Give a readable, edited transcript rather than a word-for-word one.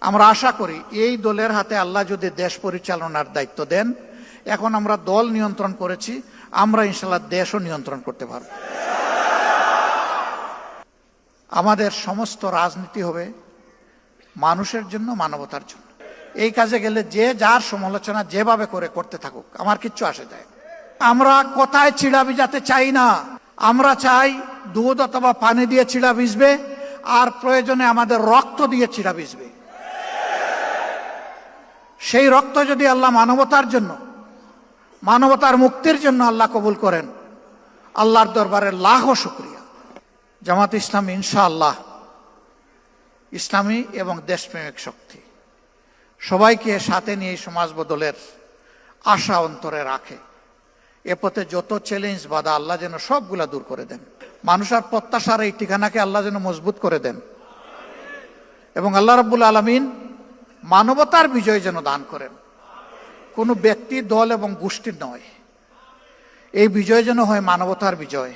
আমরা আশা করি এই দলের হাতে আল্লাহ যদি দেশ পরিচালনার দায়িত্ব দেন, এখন আমরা দল নিয়ন্ত্রণ করেছি, আমরা ইনশাল্লাহ দেশও নিয়ন্ত্রণ করতে পারব। আমাদের সমস্ত রাজনীতি হবে মানুষের জন্য, মানবতার জন্য। এই কাজে গেলে যে যার সমালোচনা যেভাবে করে করতে থাকুক, আমার কিচ্ছু আসে যায়। আমরা কোথায় চিড়া ভিজাতে চাই না, আমরা চাই দুধ অথবা পানি দিয়ে চিড়া ভিজবে, আর প্রয়োজনে আমাদের রক্ত দিয়ে চিড়া ভিজবে। সেই রক্ত যদি আল্লাহ মানবতার জন্য, মানবতার মুক্তির জন্য আল্লাহ কবুল করেন, আল্লাহর দরবারে লাখো শুকরিয়া। জামাত ইসলামী ইনশাআল্লাহ ইসলামী এবং দেশপ্রেমিক শক্তি, সবাইকে সাথে নিয়ে সমাজ বদলের আশা অন্তরে রাখে। এ পথে যত চ্যালেঞ্জ বাধা আল্লাহ যেন সবগুলা দূর করে দেন। মানুষের প্রত্যাশার এই ঠিকানাকে আল্লাহ যেন মজবুত করে দেন, এবং আল্লাহ রাব্বুল আলামিন মানবতার বিজয় যেন দান করেন, কোনো ব্যক্তি, দল এবং গোষ্ঠীর নয়। এই বিজয় যেন হয় মানবতার বিজয়।